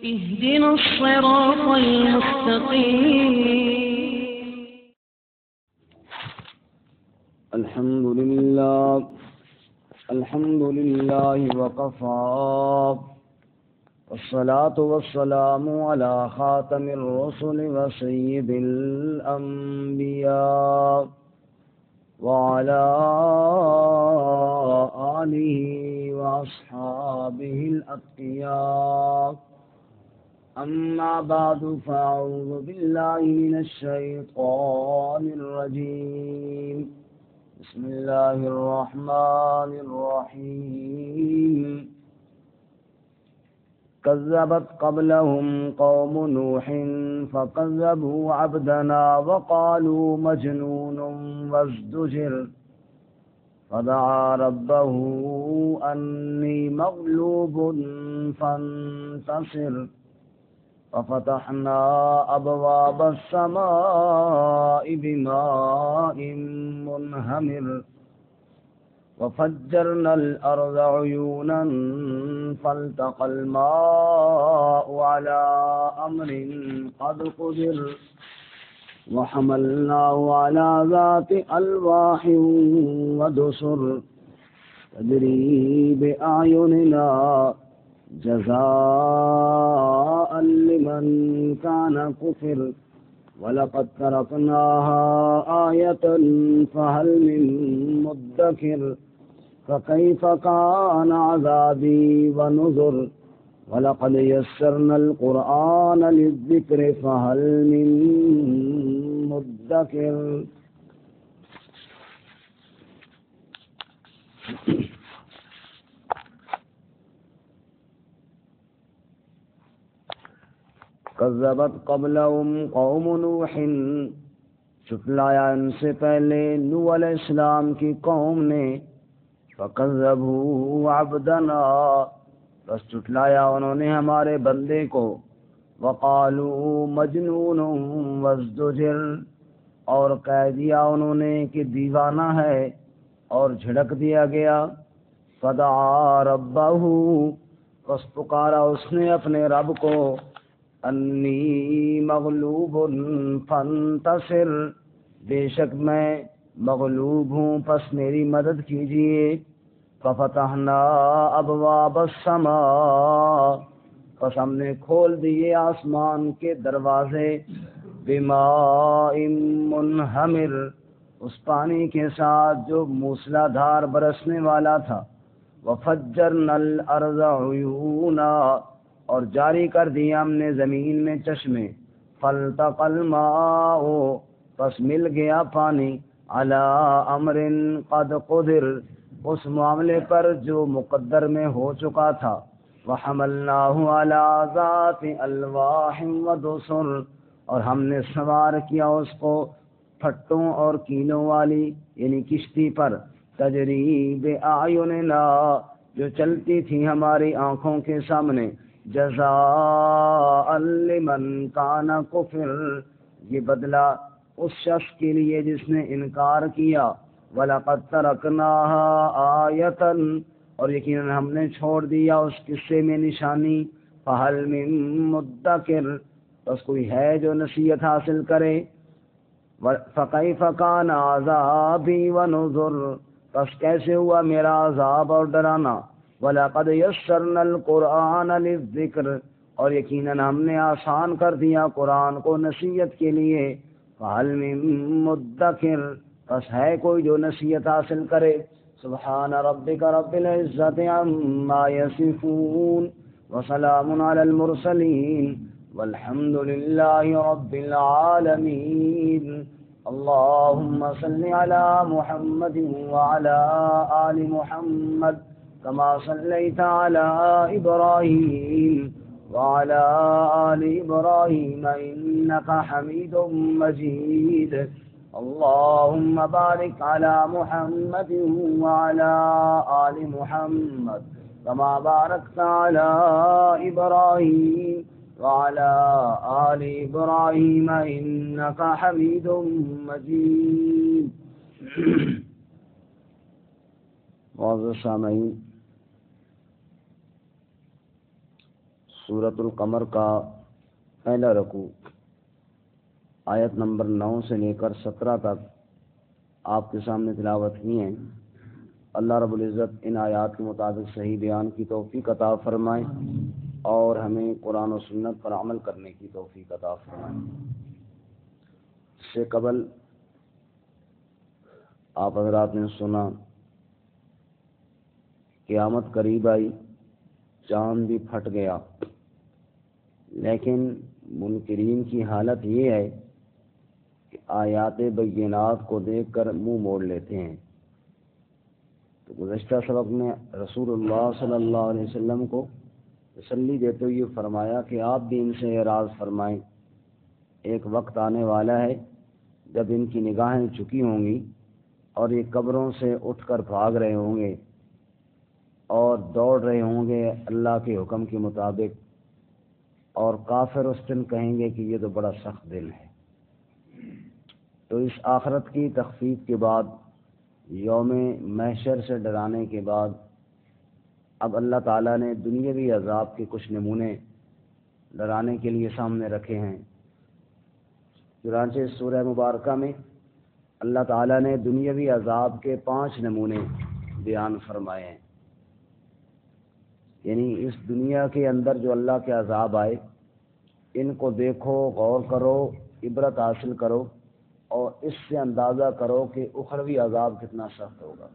اهدنا الصراط المستقيم. الحمد لله وكفى والصلاة والسلام على خاتم الرسل وسيد الأنبياء وعلى آله وأصحابه الأتقياء. أما بعد فأعوذ بالله من الشيطان الرجيم. بسم الله الرحمن الرحيم. كذبت قبلهم قوم نوح فكذبوا عبدنا وقالوا مجنون وازدجر فدعا ربه أني مغلوب فانتصر ففتحنا أبواب السماء بماء منهمر وفجرنا الأرض عيونا فالتقى الماء على أمر قد قدر وحملناه على ذات ألواح ودسر تجري بأعيننا جزاء لمن كان كفر ولقد تركناها آية فهل من مدكر فكيف كان عذابي ونذر ولقد يسرنا القرآن للذكر فهل من مدكر. کذبت قبلهم قوم نوح، جھٹلایا ان سے پہلے نوح علیہ السلام کی قوم نے. فکذبوا عبدنا، بس جھٹلایا انہوں نے ہمارے بندے کو. وقالوا مجنون وازدجر، اور کہہ دیا انہوں نے کہ دیوانہ ہے اور جھڑک دیا گیا. فدعا ربہ، بس پکارا اس نے اپنے رب کو. انی مغلوب فانتصر، بے شک میں مغلوب ہوں پس میری مدد کیجیے. ففتحنا ابواب السماء، پس ہم نے کھول دیے آسمان کے دروازے. بماء منہمر، اس پانی کے ساتھ جو موسلا دھار برسنے والا تھا. وفجرنا الارض عیونا، اور جاری کر دیا ہم نے زمین میں چشمے. فالتقى الماء، پس مل گیا پانی. علی امر قد قدر، اس معاملے پر جو مقدر میں ہو چکا تھا. وحملناه على ذات الواح ودسر، اور ہم نے سوار کیا اس کو پھٹوں اور کینوں والی یعنی کشتی پر. تجری بأعیننا، جو چلتی تھی ہماری آنکھوں کے سامنے. جزاء لمن کان کفر، یہ بدلہ اس شخص کے لیے جس نے انکار کیا. وَلَقَدْ تَرَكْنَاهَا آیَةً، اور یقیناً ہم نے چھوڑ دیا اس قصے میں نشانی. فَهَلْ مِن مُدَّكِرٍ، بس کوئی ہے جو نصیحت حاصل کرے. فَكَيْفَ كَانَ عَذَابِي وَنُذُرِ، بس کیسے ہوا میرا عذاب اور ڈرانا. وَلَقَدْ يَسَّرْنَا الْقُرْآنَ لِلذِّكْرِ، اور یقیناً ہم نے آسان کر دیا قرآن کو نصیحت کے لیے. فَهَلْ مِن مُدَّكِرٍ، بس ہے کوئی جو نصیحت حاصل کرے. سبحان ربک رب العزت عما یصفون وسلام علی المرسلین والحمد للہ رب العالمین. اللهم صل على محمد وعلى آل محمد كما صليت على إبراهيم وعلى آل إبراهيم إنك حميد مجيد. اللهم بارك على محمد وعلى آل محمد كما باركت على إبراهيم وعلى آل إبراهيم إنك حميد مجيد. معزز سامعین، سورۃ القمر کا پہلا رکوع آیت نمبر 9 سے لے کر 17 تک آپ کے سامنے تلاوت کی ہیں۔ اللہ رب العزت ان آیات کے مطابق صحیح بیان کی توفیق عطا فرمائے اور ہمیں قرآن و سنت پر عمل کرنے کی توفیق عطا فرمائے۔ اس سے قبل آپ حضرات نے سنا قیامت قریب آئی، چاند بھی پھٹ گیا، لیکن منکرین کی حالت یہ ہے کہ آیات بینات کو دیکھ کر منہ موڑ لیتے ہیں۔ تو گزشتہ سبق میں رسول اللہ صلی اللہ علیہ وسلم کو تسلی دیتے ہوئے فرمایا کہ آپ بھی ان سے اعراض فرمائیں، ایک وقت آنے والا ہے جب ان کی نگاہیں جھکی ہوں گی اور یہ قبروں سے اٹھ کر بھاگ رہے ہوں گے اور دوڑ رہے ہوں گے اللہ کے حکم کے مطابق، اور کافر اس دن کہیں گے کہ یہ تو بڑا سخت دن ہے۔ تو اس آخرت کی تخفیف کے بعد، یوم محشر سے ڈرانے کے بعد، اب اللہ تعالیٰ نے دنیاوی عذاب کے کچھ نمونے ڈرانے کے لیے سامنے رکھے ہیں۔ چنانچہ سورہ مبارکہ میں اللہ تعالیٰ نے دنیاوی عذاب کے 5 نمونے بیان فرمائے ہیں، یعنی اس دنیا کے اندر جو اللہ کے عذاب آئے ان کو دیکھو، غور کرو، عبرت حاصل کرو اور اس سے اندازہ کرو کہ اخروی عذاب کتنا سخت ہوگا۔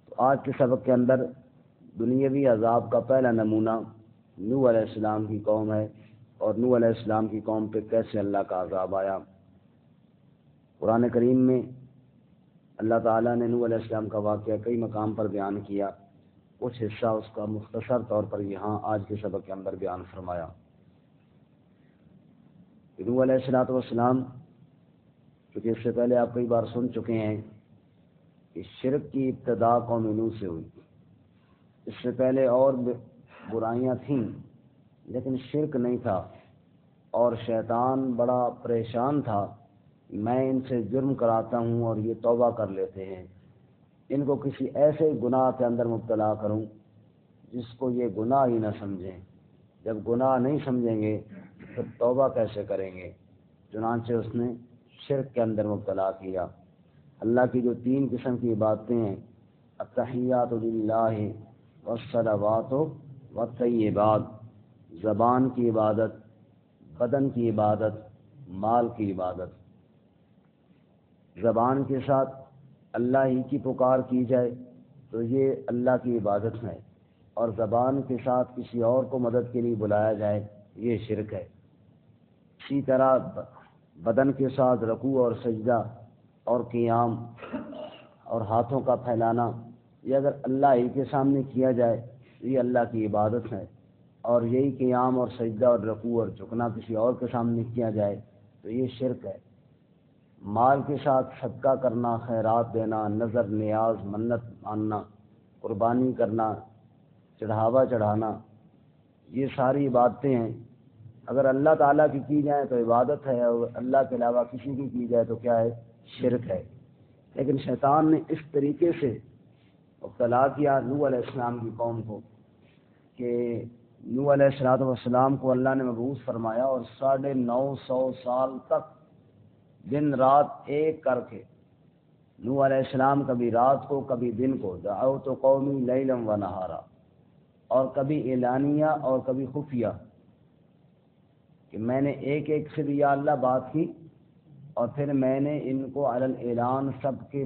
تو آج کے سبق کے اندر دنیاوی عذاب کا پہلا نمونہ نوح علیہ السلام کی قوم ہے، اور نوح علیہ السلام کی قوم پہ کیسے اللہ کا عذاب آیا۔ قرآن کریم میں اللہ تعالیٰ نے نوح علیہ السلام کا واقعہ کئی مقام پر بیان کیا، کچھ حصہ اس کا مختصر طور پر یہاں آج کے سبق کے اندر بیان فرمایا۔ نوح علیہ السلام، کیونکہ اس سے پہلے آپ کئی بار سن چکے ہیں کہ شرک کی ابتدا قوم نوح سے ہوئی۔ اس سے پہلے اور برائیاں تھیں لیکن شرک نہیں تھا، اور شیطان بڑا پریشان تھا، میں ان سے جرم کراتا ہوں اور یہ توبہ کر لیتے ہیں، ان کو کسی ایسے گناہ کے اندر مبتلا کروں جس کو یہ گناہ ہی نہ سمجھیں۔ جب گناہ نہیں سمجھیں گے پھر توبہ کیسے کریں گے؟ چنانچہ اس نے شرک کے اندر مبتلا کیا۔ اللہ کی جو 3 قسم کی عبادتیں ہیں، التحیات للہ والصلوات والطیبات، زبان کی عبادت، بدن کی عبادت، مال کی عبادت۔ زبان کے ساتھ اللہ ہی کی پکار کی جائے تو یہ اللہ کی عبادت ہے، اور زبان کے ساتھ کسی اور کو مدد کے لیے بلایا جائے یہ شرک ہے۔ اسی طرح بدن کے ساتھ رکوع اور سجدہ اور قیام اور ہاتھوں کا پھیلانا، یہ اگر اللہ ہی کے سامنے کیا جائے تو یہ اللہ کی عبادت ہے، اور یہی قیام اور سجدہ اور رکوع اور جھکنا کسی اور کے سامنے کیا جائے تو یہ شرک ہے۔ مال کے ساتھ صدقہ کرنا، خیرات دینا، نظر نیاز منت ماننا، قربانی کرنا، چڑھاوا چڑھانا، یہ ساری عبادتیں ہیں۔ اگر اللہ تعالیٰ کی جائیں تو عبادت ہے، اور اللہ کے علاوہ کسی کی جائے تو کیا ہے؟ شرک ہے۔ لیکن شیطان نے اس طریقے سے مبتلا کیا نوح علیہ السلام کی قوم کو کہ نوح علیہ السلام کو اللہ نے مبعوث فرمایا، اور 950 سال تک دن رات ایک کر کے نوح علیہ السلام کبھی رات کو کبھی دن کو دعوت قومی لیلا و نہارا، اور کبھی اعلانیہ اور کبھی خفیہ، کہ میں نے ایک سے بھی یا اللہ بات کی، اور پھر میں نے ان کو علی الاعلان سب کے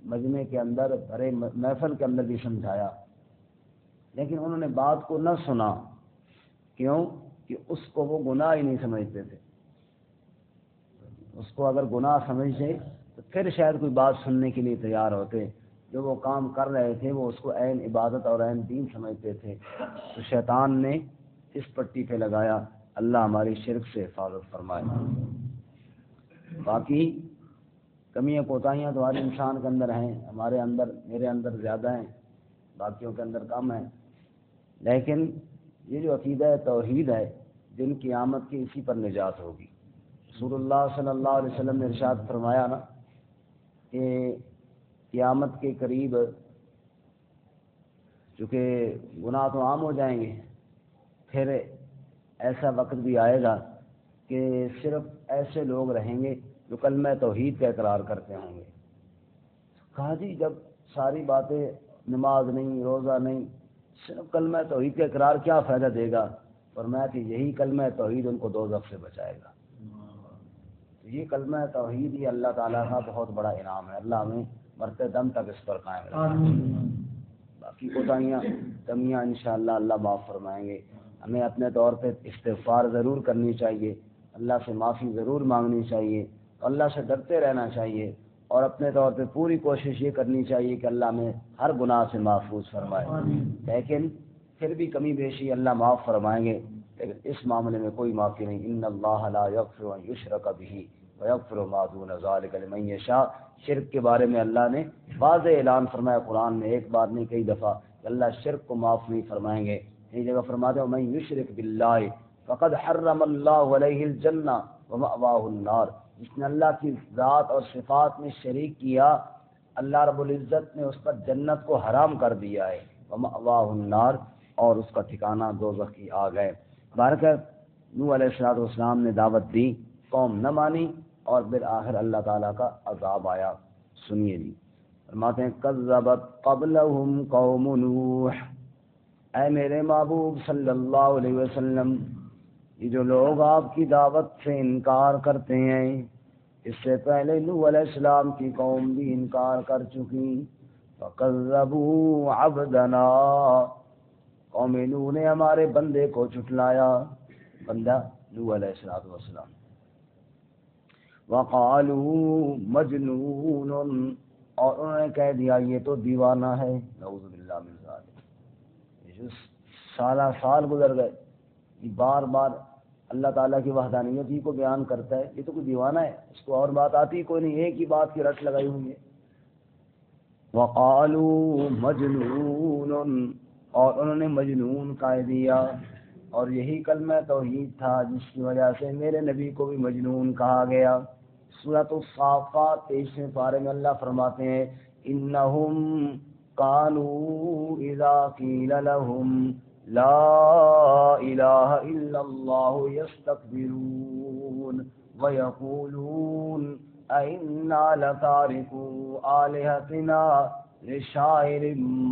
مجمع کے اندر بھرے محفل کے اندر بھی سمجھایا، لیکن انہوں نے بات کو نہ سنا۔ کیوں؟ کہ اس کو وہ گناہ ہی نہیں سمجھتے تھے۔ اس کو اگر گناہ سمجھتے تو پھر شاید کوئی بات سننے کے لیے تیار ہوتے۔ جو وہ کام کر رہے تھے وہ اس کو عین عبادت اور عین دین سمجھتے تھے، تو شیطان نے اس پٹی پہ لگایا۔ اللہ ہماری شرک سے حفاظت فرمائے۔ باقی کمیاں کوتاہیاں تو ہر انسان کے اندر ہیں، ہمارے اندر، میرے اندر زیادہ ہیں، باقیوں کے اندر کم ہیں، لیکن یہ جو عقیدہ توحید ہے، دن قیامت کی اسی پر نجات ہوگی۔ رسول اللہ صلی اللہ علیہ وسلم نے ارشاد فرمایا نا کہ قیامت کے قریب چونکہ گناہ تو عام ہو جائیں گے، پھر ایسا وقت بھی آئے گا کہ صرف ایسے لوگ رہیں گے جو کلمہ توحید کا اقرار کرتے ہوں گے. کہا جی جب ساری باتیں نماز نہیں، روزہ نہیں، صرف کلمہ توحید کا اقرار کیا فائدہ دے گا؟ فرمایا کہ یہی کلمہ توحید ان کو دوزخ سے بچائے گا. تو یہ کلمہ توحید ہی اللہ تعالیٰ کا بہت بڑا انعام ہے. اللہ ہمیں مرتے دم تک اس پر قائم رکھے. باقی کوتاہیاں کمیاں انشاءاللہ اللہ معاف فرمائیں گے. ہمیں اپنے طور پہ استغفار ضرور کرنی چاہیے، اللہ سے معافی ضرور مانگنی چاہیے، اللہ سے ڈرتے رہنا چاہیے، اور اپنے طور پہ پوری کوشش یہ کرنی چاہیے کہ اللہ ہمیں ہر گناہ سے محفوظ فرمائے. لیکن پھر بھی کمی بیشی اللہ معاف فرمائیں گے، لیکن اس معاملے میں کوئی معافی نہیں. ان اللہ لا یغفر ان یشرک بہ ویغفر ما دون ذلک لمن یشاء. شرک کے بارے میں اللہ نے واضح اعلان فرمایا قرآن میں، ایک بار نہیں کئی دفعہ، کہ اللہ شرک کو معاف نہیں فرمائیں گے. ایک جگہ فرماتے ہیں من یشرک باللہ فقد حرم اللہ علیہ الجنہ ومأواہ النار. جس نے اللہ کی ذات اور صفات میں شریک کیا، اللہ رب العزت نے اس پر جنت کو حرام کر دیا ہے. ومأواہ النار، اور اس کا ٹھکانہ دوزخ کی آگ ہے. بہرکیف نوح علیہ السلام نے دعوت دی، قوم نہ مانی، اور بالآخر اللہ تعالیٰ کا عذاب آیا. سنیے جی، فرماتے ہیں کذبت قبلہم قوم نوح. اے میرے محبوب صلی اللہ علیہ وسلم، یہ جو لوگ آپ کی دعوت سے انکار کرتے ہیں، اس سے پہلے نوح علیہ السلام کی قوم بھی انکار کر چکی. فَكَذَّبُوا عَبْدَنَا، قوم نوح نے ہمارے بندے کو جھٹلایا، بندہ نوح علیہ السلام. وَقَالُوا مَجْنُونٌ، اور انہوں نے کہہ دیا یہ تو دیوانہ ہے. نعوذ باللہ من ذالک. سالہ سال گزر گئے، یہ بار بار اللہ تعالیٰ کی وحدانیت ہی کو بیان کرتا ہے. یہ تو کوئی دیوانہ ہے، اس کو اور بات آتی کوئی نہیں، ایک ہی بات کی رٹ لگائی ہوئی ہے. وَقَالُوا مَجْنُونٌ، اور انہوں نے مجنون کہہ دیا. اور یہی کلمہ توحید تھا جس کی وجہ سے میرے نبی کو بھی مجنون کہا گیا. سورۃ الصافات 23 پارے میں اللہ فرماتے ہیں انہم قالوا اذا قیل لهم لا الہ الا اللہ یستکبرون ویقولون ائنا لتارکو آلہتنا لشاعر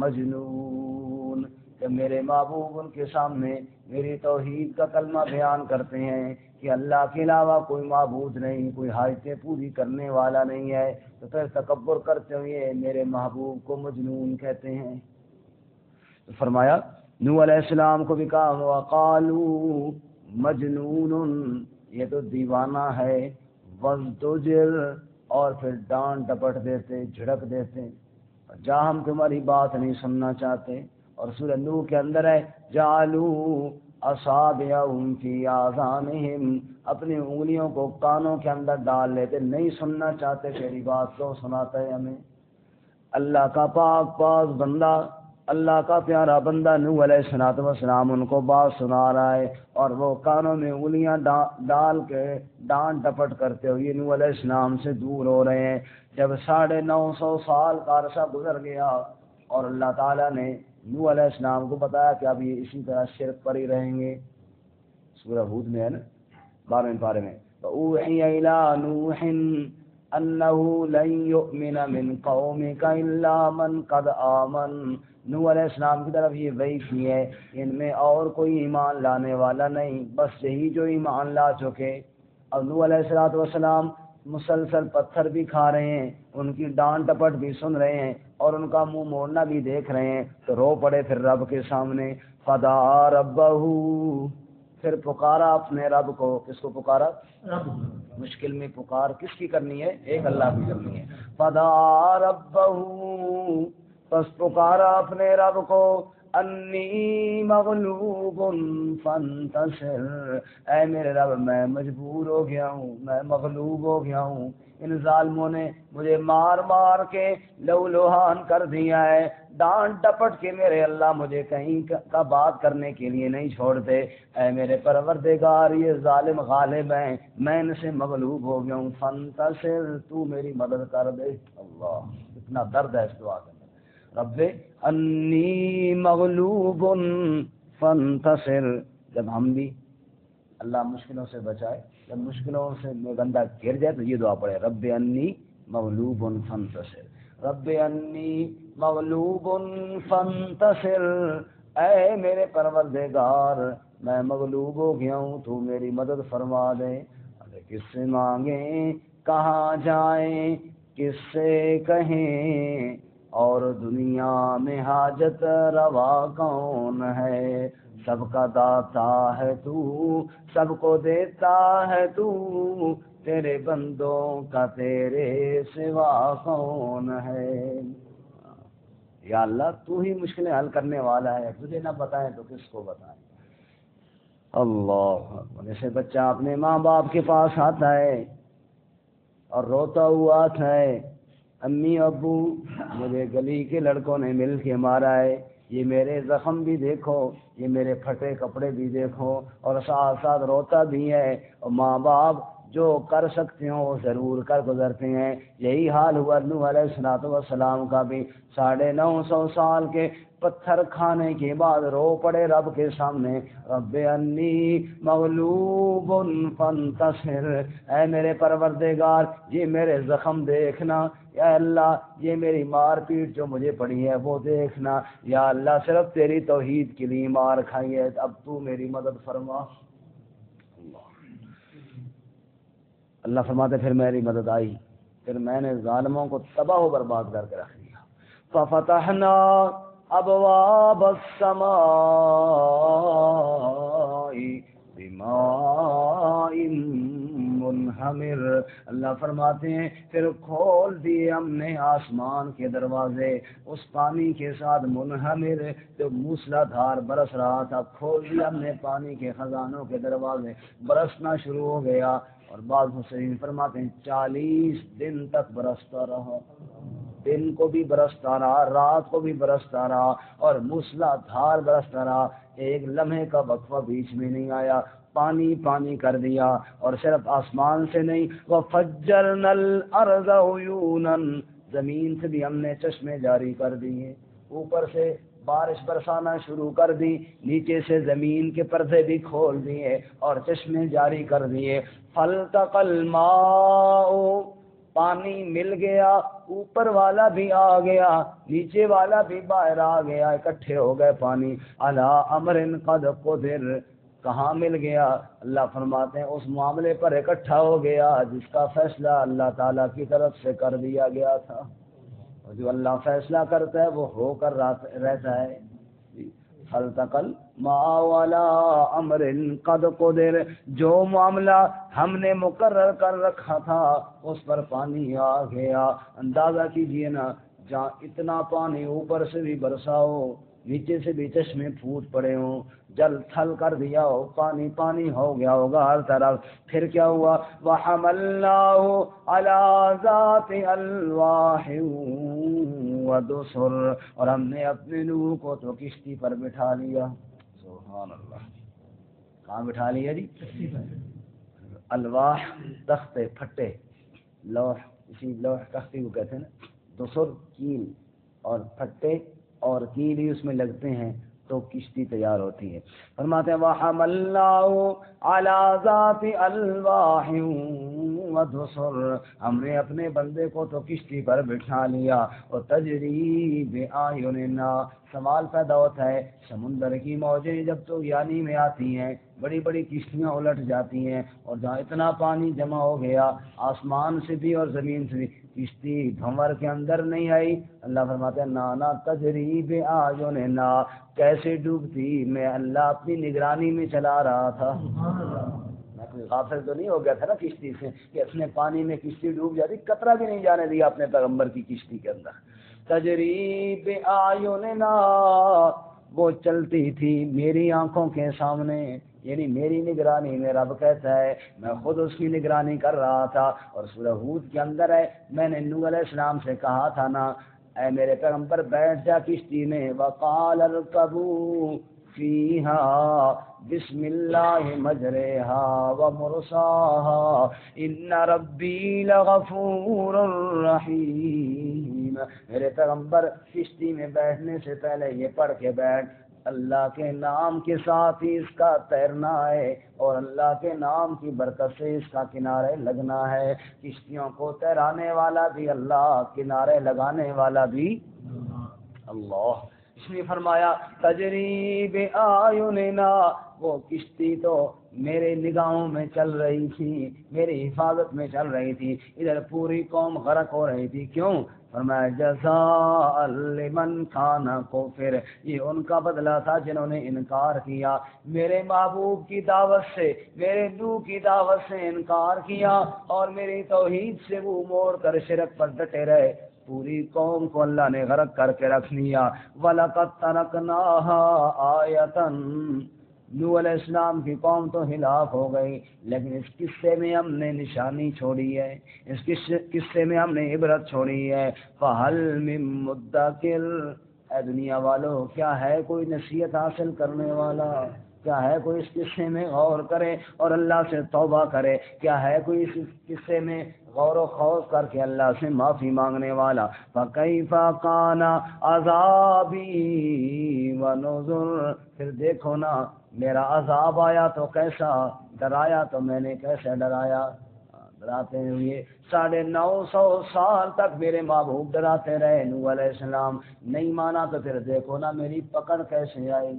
مجنون. کہ میرے محبوب ان کے سامنے میری توحید کا کلمہ بیان کرتے ہیں کہ اللہ کے علاوہ کوئی معبود نہیں، کوئی حاجتیں پوری کرنے والا نہیں ہے، تو پھر تکبر کرتے ہوئے میرے محبوب کو مجنون کہتے ہیں. تو فرمایا نوح علیہ السلام کو بھی کہا وقالوا مجنون، یہ تو دیوانہ ہے. وازدجر، اور پھر ڈانٹ ڈپٹ دیتے، جھڑک دیتے، جہاں ہم تمہاری بات نہیں سننا چاہتے. اور سورہ نوح کے اندر ہے جعلوا اصابعهم فی آذانہم، اپنی انگلیوں کو کانوں کے اندر ڈال لیتے، نہیں سننا چاہتے تیری بات کو سناتا ہے ہمیں. اللہ کا پاک بندہ، اللہ کا پیارا بندہ نوح علیہ السلام ان کو بات سنا رہا ہے، اور وہ کانوں میں انگلیاں ڈال کے ڈانٹ ڈپٹ کرتے ہوئے نوح علیہ السلام سے دور ہو رہے ہیں. جب 950 سال کا عرصہ گزر گیا اور اللہ تعالیٰ نے نوح علیہ السلام کو بتایا کہ اب یہ اسی طرح شرک پر ہی رہیں گے. سورہ ہود میں ہے نا 12ویں پارے میں فَأُوحِيَ إِلَىٰ نُوحٍ أَنَّهُ لَن يُؤْمِنَ مِن قَوْمِكَ إِلَّا مَن قَدْ آمَنَ. نوح علیہ السلام کی طرف یہ وحی کی ہے ان میں اور کوئی ایمان لانے والا نہیں، بس یہی جو ایمان لا چکے. اور نوح علیہ السلام مسلسل پتھر بھی کھا رہے ہیں، ان کی ڈانٹ ڈپٹ بھی سن رہے ہیں، اور ان کا منہ موڑنا بھی دیکھ رہے ہیں، تو رو پڑے پھر رب کے سامنے. فدعا ربہ، پھر پکارا اپنے رب کو. کس کو پکارا؟ رب. مشکل میں پکار کس کی کرنی ہے؟ ایک اللہ کی کرنی ہے. فدعا ربہ، پس پکارا اپنے رب کو. انی مغلوب فانتصر، اے میرے رب میں مجبور ہو گیا ہوں، میں مغلوب ہو گیا ہوں، ان ظالموں نے مجھے مار مار کے لہولہان کر دیا ہے، ڈانٹ ڈپٹ کے میرے اللہ مجھے کہیں کا بات کرنے کے لیے نہیں چھوڑتے. اے میرے پروردگار یہ ظالم غالب ہیں، میں ان سے مغلوب ہو گیا ہوں، فانتصر، تو میری مدد کر دے. اللہ، اتنا درد ہے اس دعا کے اندر. رب انی مغلوب فانتصر، جب ہم بھی اللہ مشکلوں سے بچائے، جب مشکلوں سے بندہ گر جائے تو یہ دعا پڑھے، رب انی مغلوب فانتصر، رب انی مغلوب فانتصر، اے میرے پروردگار میں مغلوب ہو گیا ہوں، تو میری مدد فرما دے۔ ارے کس سے مانگیں، کہاں جائیں، کس سے کہیں، اور دنیا میں حاجت روا کون ہے، سب کا داتا ہے تو، سب کو دیتا ہے تو، تیرے بندوں کا تیرے سوا کون ہے۔ یا اللہ تو ہی مشکلیں حل کرنے والا ہے، تجھے نہ بتائیں تو کس کو بتائیں۔ اللہ، جیسے بچہ اپنے ماں باپ کے پاس آتا ہے اور روتا ہوا آتا ہے، امی ابو مجھے گلی کے لڑکوں نے مل کے مارا ہے، یہ میرے زخم بھی دیکھو، یہ میرے پھٹے کپڑے بھی دیکھو، اور ساتھ ساتھ روتا بھی ہے۔ اور ماں باپ جو کر سکتے ہوں وہ ضرور کر گزرتے ہیں۔ یہی حال ہوا نوح علیہ السلام کا بھی، 950 سال کے پتھر کھانے کے بعد رو پڑے رب کے سامنے، رب انی مغلوب فانتصر، اے میرے پروردگار یہ میرے زخم دیکھنا، یا اللہ یہ میری مار پیٹ جو مجھے پڑی ہے وہ دیکھنا، یا اللہ صرف تیری توحید کے لیے مار کھائی ہے، اب تو میری مدد فرما۔ اللہ فرماتے پھر میری مدد آئی، پھر میں نے ظالموں کو تباہ و برباد کر کے رکھ دیا۔ ففتحنا ابواب السماء بماء منہمر، اللہ فرماتے ہیں پھر کھول دیے ہم نے آسمان کے دروازے اس پانی کے ساتھ، منہمر جو موسلا دھار برس رہا تھا، کھول دیا ہم نے پانی کے خزانوں کے دروازے، برسنا شروع ہو گیا۔ اور بعض مفسرین فرماتے ہیں 40 دن تک برستا رہا، دن کو بھی برستا رہا، رات کو بھی برستا رہا، اور موسلا دھار برستا رہا، ایک لمحے کا وقفہ بیچ میں نہیں آیا، پانی پانی کر دیا۔ اور صرف آسمان سے نہیں، وَفَجَّرْنَا الْأَرْضَ عُيُونًا، زمین سے بھی ہم نے چشمے جاری کر دیے، اوپر سے بارش برسانا شروع کر دی، نیچے سے زمین کے پردے بھی کھول دیے اور چشمے جاری کر دیے۔ فَالْتَقَى الْمَاءُ، پانی مل گیا، اوپر والا بھی آ گیا، نیچے والا بھی باہر آ گیا، اکٹھے ہو گئے پانی۔ عَلَىٰ أَمْرٍ قَدْ قُدِرَ، کہاں مل گیا؟ اللہ فرماتے ہیں اس معاملے پر اکٹھا ہو گیا جس کا فیصلہ اللہ تعالیٰ کی طرف سے کر دیا گیا تھا، اور جو اللہ فیصلہ کرتا ہے وہ ہو کر رہتا ہے۔ فَالْتَقَى الْمَاءُ عَلَىٰ أَمْرٍ قَدْ قُدِرَ، جو معاملہ ہم نے مقرر کر رکھا تھا اس پر پانی آ گیا۔ اندازہ کیجئے نا، جہاں اتنا پانی اوپر سے بھی برسا ہو، نیچے سے بھی چشمے پھوٹ پڑے ہوں، جل تھل کر دیا ہو، پانی پانی ہو گیا ہوگا ہر طرف، پھر کیا ہوا؟ وَحَمَلْنَاهُ عَلَىٰ ذَاتِ أَلْوَاحٍ وَدُسُرٍ، اور ہم نے اپنے نوح کو تو کشتی پر بٹھا لیا۔ سبحان اللہ، کہاں بٹھا لیا جی؟ الواح تختے پھٹے، لوح، اسی لوح تختی کو کہتے ہیں نا، دسر کیل، اور پھٹے اور کیل ہی اس میں لگتے ہیں تو کشتی تیار ہوتی ہے۔ فرماتے ہیں وَحَمَلْنَاهُ عَلَىٰ ذَاتِ أَلْوَاحٍ وَدُسُرٍ، ہم نے اپنے بندے کو تو کشتی پر بٹھا لیا۔ اور تجری بِأَعْيُنِنَا، سوال پیدا ہوتا ہے سمندر کی موجیں جب تو یعنی میں آتی ہیں، بڑی بڑی کشتیاں الٹ جاتی ہیں، اور جہاں اتنا پانی جمع ہو گیا آسمان سے بھی اور زمین سے بھی، کشتی بھنور کے اندر نہیں آئی۔ اللہ فرماتے ہیں نانا تجری بِأَعْيُنِنَا، کیسے ڈوبتی؟ میں اللہ اپنی نگرانی میں چلا رہا تھا، میں کوئی غافل تو نہیں ہو گیا تھا نا کشتی سے کہ اپنے پانی میں کشتی ڈوب جاتی، قطرہ بھی نہیں جانے دیا اپنے پیغمبر کی کشتی کے اندر۔ تجری بِأَعْيُنِنَا، وہ چلتی تھی میری آنکھوں کے سامنے، یعنی میری نگرانی میں، رب کہتا ہے میں خود اس کی نگرانی کر رہا تھا۔ اور سورہ ہود کے اندر ہے، میں نے نوح علیہ السلام سے کہا تھا نا اے میرے پیغمبر بیٹھ جا کشتی میں، وَقَالَ ارْكَبُوا فِيهَا بِسْمِ اللَّهِ مَجْرَاهَا وَمُرْسَاهَا إِنَّ رَبِّي لَغَفُورٌ رَحِيمٌ، میرے پیغمبر کشتی میں بیٹھنے سے پہلے یہ پڑھ کے بیٹھ، اللہ کے نام کے ساتھ ہی اس کا تیرنا ہے اور اللہ کے نام کی برکت سے اس کا کنارے لگنا ہے. کشتیوں کو تیرانے والا بھی اللہ, کنارے لگانے والا بھی اللہ. اس نے فرمایا تجری بِأَعْيُنِنَا, وہ کشتی تو میرے نگاہوں میں چل رہی تھی, میری حفاظت میں چل رہی تھی, ادھر پوری قوم غرق ہو رہی تھی. کیوں؟ فرمایا جزاء لمن کان کفر, یہ ان کا بدلہ تھا جنہوں نے انکار کیا میرے محبوب کی دعوت سے, میرے نور کی دعوت سے انکار کیا اور میری توحید سے وہ موڑ کر شرک پر ڈٹے رہے. پوری قوم کو اللہ نے غرق کر کے رکھ لیا. وَلَقَدْ تَرَكْنَاهَا آیَةً, نوح علیہ السلام کی قوم تو ہلاک ہو گئی, لیکن اس قصے میں ہم نے نشانی چھوڑی ہے, اس قصے میں ہم نے عبرت چھوڑی ہے. فَهَلْ مِن مُدَّكِرٍ, اے دنیا والو کیا ہے کوئی نصیحت حاصل کرنے والا, کیا ہے کوئی اس قصے میں غور کرے اور اللہ سے توبہ کرے, کیا ہے کوئی اس قصے میں غور و خوف کر کے اللہ سے معافی مانگنے والا. فَكَيْفَ كَانَ عَذَابِي وَنُذُرِ, پھر دیکھو نا میرا عذاب آیا تو کیسا, ڈرایا تو میں نے کیسے ڈرایا. ڈراتے ہوئے 950 سال تک میرے محبوب ڈراتے رہے. نوح علیہ السلام نہیں مانا تو پھر دیکھو نا میری پکڑ کیسے آئی.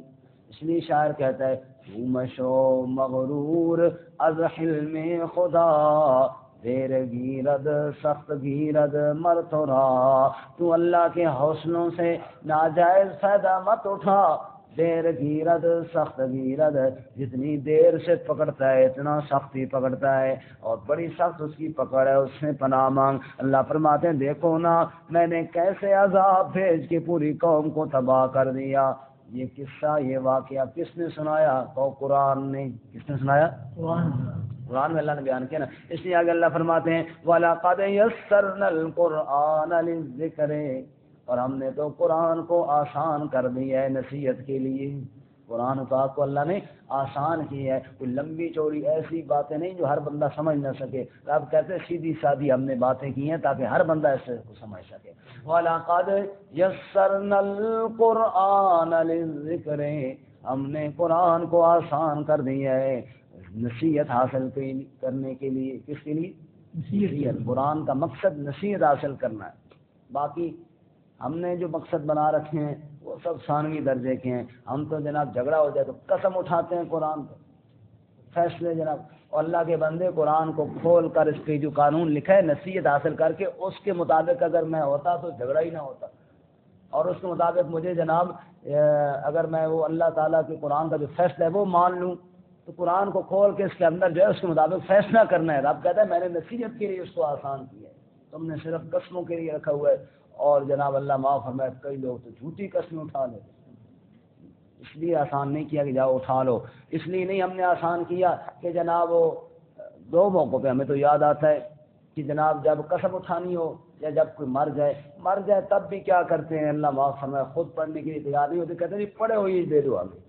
اس لیے شاعر کہتا ہے تو مشو مغرور از حلم خدا, دیر گیرد سخت گیرد مرتورا, تو اللہ کے حوصلوں سے ناجائز فائدہ مت اٹھا. دیر گیرد سخت گیرد, جتنی دیر سے پکڑتا ہے اتنا سخت ہی پکڑتا ہے, اور بڑی سخت اس کی پکڑ ہے, اس سے پناہ مانگ. اللہ فرماتے ہیں دیکھو نا میں نے کیسے عذاب بھیج کے پوری قوم کو تباہ کر دیا. یہ قصہ, یہ واقعہ کس نے سنایا؟ تو قرآن نے. کس نے سنایا؟ قرآن میں اللہ نے بیان کیا نا. اس لیے آگے اللہ فرماتے ہیں وَلَقَدْ يَسَّرْنَا الْقُرْآنَ لِلذِّكْرِ, اور ہم نے تو قرآن کو آسان کر دیا ہے نصیحت کے لیے. قرآن پاک کو اللہ نے آسان کی ہے, کوئی لمبی چوڑی ایسی باتیں نہیں جو ہر بندہ سمجھ نہ سکے. آپ کہتے ہیں سیدھی سادھی ہم نے باتیں کی ہیں تاکہ ہر بندہ ایسے کو سمجھ سکے. وَلَقَدْ يَسَّرْنَا الْقُرْآنَ لِلذِّكْرِ, ہم نے قرآن کو آسان کر دیا ہے نصیحت حاصل کرنے کے لیے. کس کے لیے؟ نصیحت. قرآن کا مقصد نصیحت حاصل کرنا ہے. باقی ہم نے جو مقصد بنا رکھے ہیں وہ سب ثانوی درجے کے ہیں. ہم تو جناب جھگڑا ہو جائے تو قسم اٹھاتے ہیں قرآن پر فیصلے جناب, اور اللہ کے بندے قرآن کو کھول کر اس پہ جو قانون لکھا ہے نصیحت حاصل کر کے اس کے مطابق اگر میں ہوتا تو جھگڑا ہی نہ ہوتا, اور اس کے مطابق مجھے جناب اگر میں وہ اللہ تعالیٰ کے قرآن کا جو فیصلہ ہے وہ مان لوں تو قرآن کو کھول کے اس کے اندر جو ہے اس کے مطابق فیصلہ کرنا ہے. رب کہتا ہے میں نے نصیحت کے لیے اس کو آسان کیا ہے, تم نے صرف قسموں کے لیے رکھا ہوا ہے. اور جناب اللہ معاف فرمائے کئی لوگ تو جھوٹی قسمیں اٹھا لیتے, اس لیے آسان نہیں کیا کہ جاؤ اٹھا لو. اس لیے نہیں ہم نے آسان کیا کہ جناب وہ 2 موقعوں پہ ہمیں تو یاد آتا ہے کہ جناب جب قسم اٹھانی ہو یا جب کوئی مر جائے تب بھی کیا کرتے ہیں, اللہ معاف فرمائے خود پڑھنے کے لیے تیار نہیں ہوتے, کہتے ہیں پڑھے ہو یہ دے دو آگے.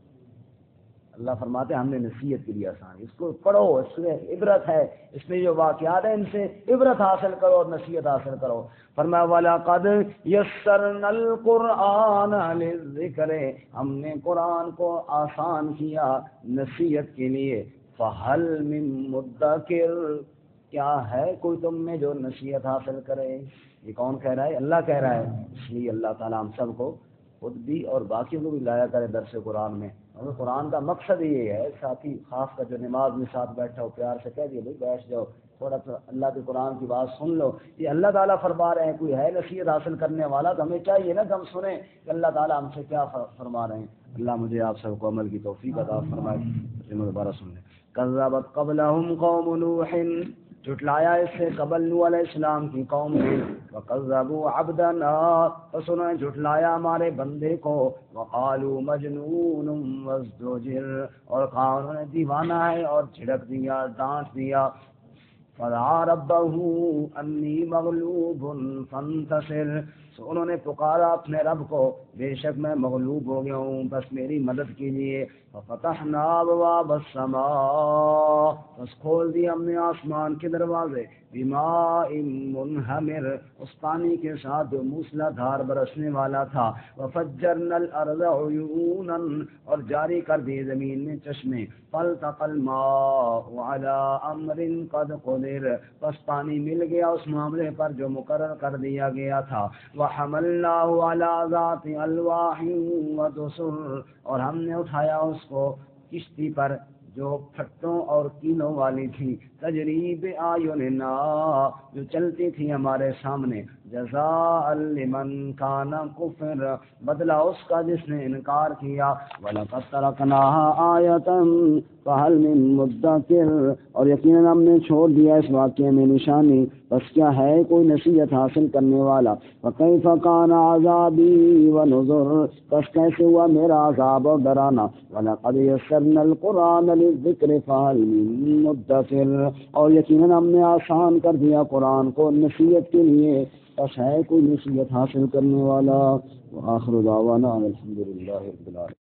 اللہ فرماتے ہیں ہم نے نصیحت کے لیے آسان, اس کو پڑھو, اس میں عبرت ہے, اس میں جو واقعات ہیں ان سے عبرت حاصل کرو اور نصیحت حاصل کرو. فرمایا وَلَقَدْ يَسَّرْنَا الْقُرْآنَ لِلذِّكْرِ, ہم نے قرآن کو آسان کیا نصیحت کے لیے. فَهَلْ مِن مُدَّكِرٍ, کیا ہے کوئی تم میں جو نصیحت حاصل کرے. یہ کون کہہ رہا ہے؟ اللہ کہہ رہا ہے. اس لیے اللہ تعالیٰ ہم سب کو خود بھی اور باقیوں کو بھی لایا کرے درس قرآن میں. اور قرآن کا مقصد یہ ہے, ساتھی خاص کر جو نماز میں ساتھ بیٹھا ہو پیار سے کہہ دیا بھائی بیٹھ جاؤ تھوڑا سا اللہ کے قرآن کی بات سن لو. یہ اللہ تعالیٰ فرما رہے ہیں, کوئی ہے نصیحت حاصل کرنے والا تو ہمیں چاہیے نا کہ ہم سنیں کہ اللہ تعالیٰ ہم سے کیا فرما رہے ہیں. اللہ مجھے آپ سب کو عمل کی توفیق عطا فرمائے. دوبارہ سن لیں. کذبت قبلہم قوم نوح, جھٹلایا اس سے قبل نوح علیہ السلام کی قوم نے. وَقَذَّبُوا عَبْدَنَا, بس انہوں نے جھٹلایا ہمارے بندے کو. وَقَالُوا مَجْنُونٌ وَازْدُجِرَ, اور کہا انہوں نے دیوانہ ہے اور جھڑک دیا, ڈانٹ دیا. فَدَعَا رَبَّهُ أَنِّي مَغْلُوبٌ فَانتَصِرْ, انہوں نے پکارا اپنے رب کو، بے شک میں مغلوب ہو گیا ہوں، بس میری مدد کیجیے۔ ففتحنا ابواب السماء، بس کھول دیا ہم نے آسمان کے دروازے، بماء منہمر، اس پانی کے ساتھ جو موسلا دھار برسنے والا تھا، وفجرنا الارض عیونا، اور جاری کر دیے زمین میں چشمے، فالتقى الماء على امر قد قدر، بس پانی مل گیا اس معاملے پر جو مقرر کر دیا گیا تھا، وحملناه على ذات الواح ودسر، اور ہم نے اٹھایا اس کو کشتی پر جو پھٹوں اور کینوں والی تھی، تجریب آیوننا، جو چلتی تھی ہمارے سامنے، جزاء لمن کان کفر، بدلہ اس کا جس نے انکار کیا، وَلَقَدْ تَرَكْنَاهَا آیَةً فَهَلْ مِن مُدَّکِرٍ، اور یقیناً ہم نے چھوڑ دیا اس واقعے میں نشانی، بس کیا ہے کوئی نصیحت حاصل کرنے والا۔ فَكَيْفَ كَانَ عَذَابِي وَنُذُرِ، بس کیسے ہوا میرا عذاب اور ڈرانا۔ وَلَقَدْ يَسَّرْنَا الْقُرْآنَ لِلذِّكْرِ فَهَلْ مِن مُدَّكِرٍ، اور یقیناً ہم نے آسان کر دیا قرآن کو نصیحت کے لیے، بس ہے کوئی نصیحت حاصل کرنے والا۔ وآخر دعوانا الحمد للہ رب العالمین۔